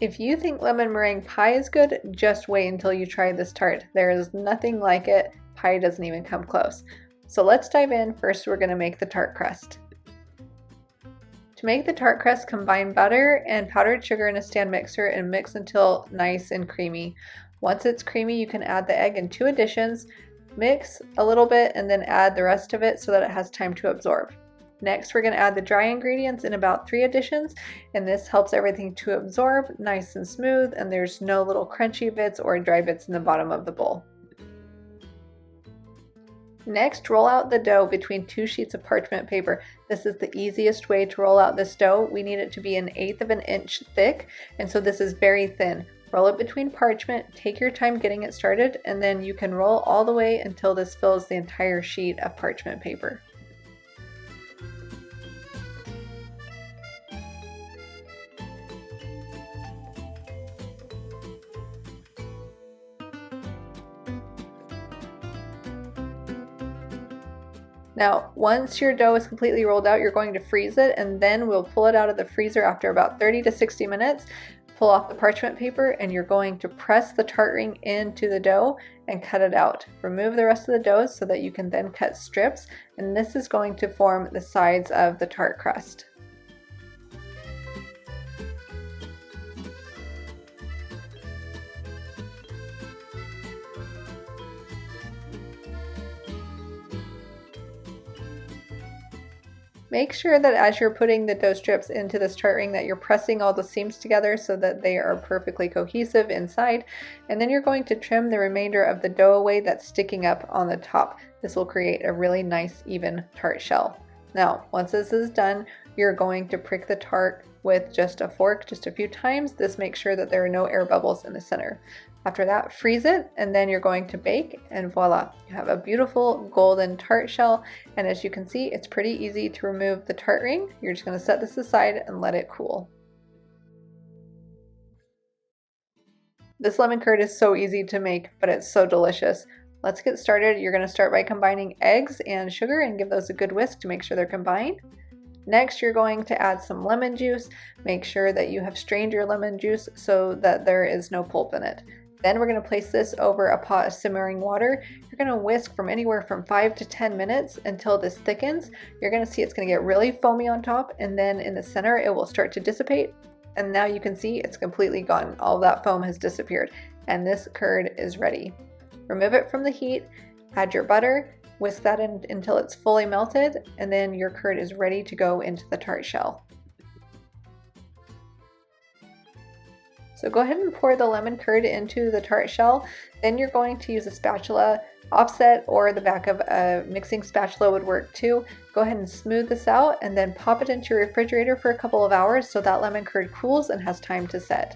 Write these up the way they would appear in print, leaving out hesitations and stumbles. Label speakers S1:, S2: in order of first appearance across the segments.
S1: If you think lemon meringue pie is good, just wait until you try this tart. There is nothing like it. Pie doesn't even come close. So let's dive in. First, we're going to make the tart crust. To make the tart crust, combine butter and powdered sugar in a stand mixer and mix until nice and creamy. Once it's creamy, you can add the egg in 2 additions, mix a little bit, and then add the rest of it so that it has time to absorb. Next, we're going to add the dry ingredients in about 3 additions, and this helps everything to absorb nice and smooth, and there's no little crunchy bits or dry bits in the bottom of the bowl. Next, roll out the dough between 2 sheets of parchment paper. This is the easiest way to roll out this dough. We need it to be 1/8 of an inch thick, and so this is very thin. Roll it between parchment, take your time getting it started, and then you can roll all the way until this fills the entire sheet of parchment paper. Now, once your dough is completely rolled out, you're going to freeze it, and then we'll pull it out of the freezer after about 30 to 60 minutes. Pull off the parchment paper, and you're going to press the tart ring into the dough and cut it out. Remove the rest of the dough so that you can then cut strips, and this is going to form the sides of the tart crust. Make sure that as you're putting the dough strips into this tart ring that you're pressing all the seams together so that they are perfectly cohesive inside, and then you're going to trim the remainder of the dough away that's sticking up on the top. This will create a really nice even tart shell. Now, once this is done, you're going to prick the tart with just a fork just a few times. This makes sure that there are no air bubbles in the center. After that, freeze it, and then you're going to bake, and voila, you have a beautiful golden tart shell. And as you can see, it's pretty easy to remove the tart ring. You're just going to set this aside and let it cool. This lemon curd is so easy to make, but it's so delicious. Let's get started. You're going to start by combining eggs and sugar and give those a good whisk to make sure they're combined. Next, you're going to add some lemon juice. Make sure that you have strained your lemon juice so that there is no pulp in it. Then we're going to place this over a pot of simmering water. You're going to whisk from anywhere from 5 to 10 minutes until this thickens. You're going to see it's going to get really foamy on top, and then in the center it will start to dissipate. And now you can see it's completely gone. All that foam has disappeared, and this curd is ready. Remove it from the heat, add your butter, whisk that in until it's fully melted, and then your curd is ready to go into the tart shell. So go ahead and pour the lemon curd into the tart shell. Then you're going to use a spatula, offset, or the back of a mixing spatula would work too. Go ahead and smooth this out and then pop it into your refrigerator for a couple of hours so that lemon curd cools and has time to set.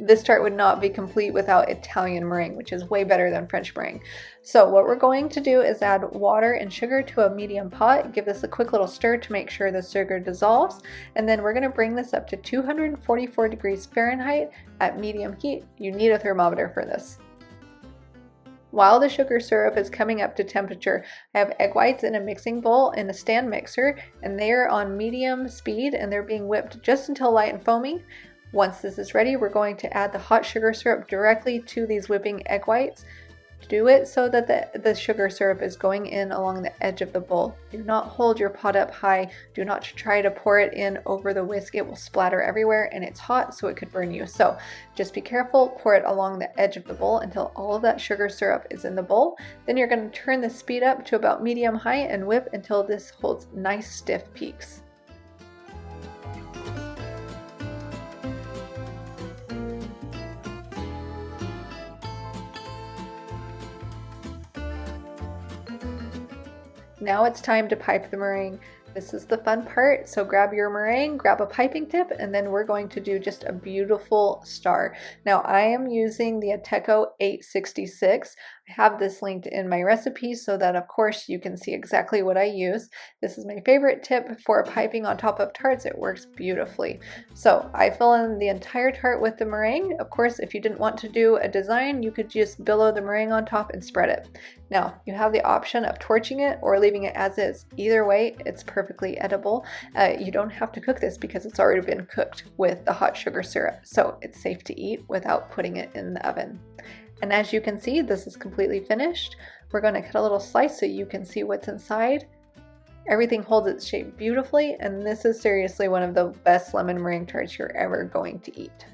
S1: This tart would not be complete without Italian meringue, which is way better than French meringue. So what we're going to do is add water and sugar to a medium pot. Give this a quick little stir to make sure the sugar dissolves. And then we're going to bring this up to 244 degrees Fahrenheit at medium heat. You need a thermometer for this. While the sugar syrup is coming up to temperature, I have egg whites in a mixing bowl in a stand mixer, and they are on medium speed and they're being whipped just until light and foamy. Once this is ready, we're going to add the hot sugar syrup directly to these whipping egg whites. Do it so that the sugar syrup is going in along the edge of the bowl. Do not hold your pot up high. Do not try to pour it in over the whisk. It will splatter everywhere and it's hot, so it could burn you. So just be careful, pour it along the edge of the bowl until all of that sugar syrup is in the bowl. Then you're going to turn the speed up to about medium high and whip until this holds nice stiff peaks. Now it's time to pipe the meringue. This is the fun part, so grab your meringue, grab a piping tip, and then we're going to do just a beautiful star. Now I am using the Ateco 866. have this linked in my recipe so that of course you can see exactly what I use. This is my favorite tip for piping on top of tarts. It works beautifully. So I fill in the entire tart with the meringue. Of course, if you didn't want to do a design, you could just billow the meringue on top and spread it. Now you have the option of torching it or leaving it as is. Either way, it's perfectly edible. You don't have to cook this because it's already been cooked with the hot sugar syrup. So it's safe to eat without putting it in the oven. And as you can see, this is completely finished. We're going to cut a little slice so you can see what's inside. Everything holds its shape beautifully, and this is seriously one of the best lemon meringue tarts you're ever going to eat.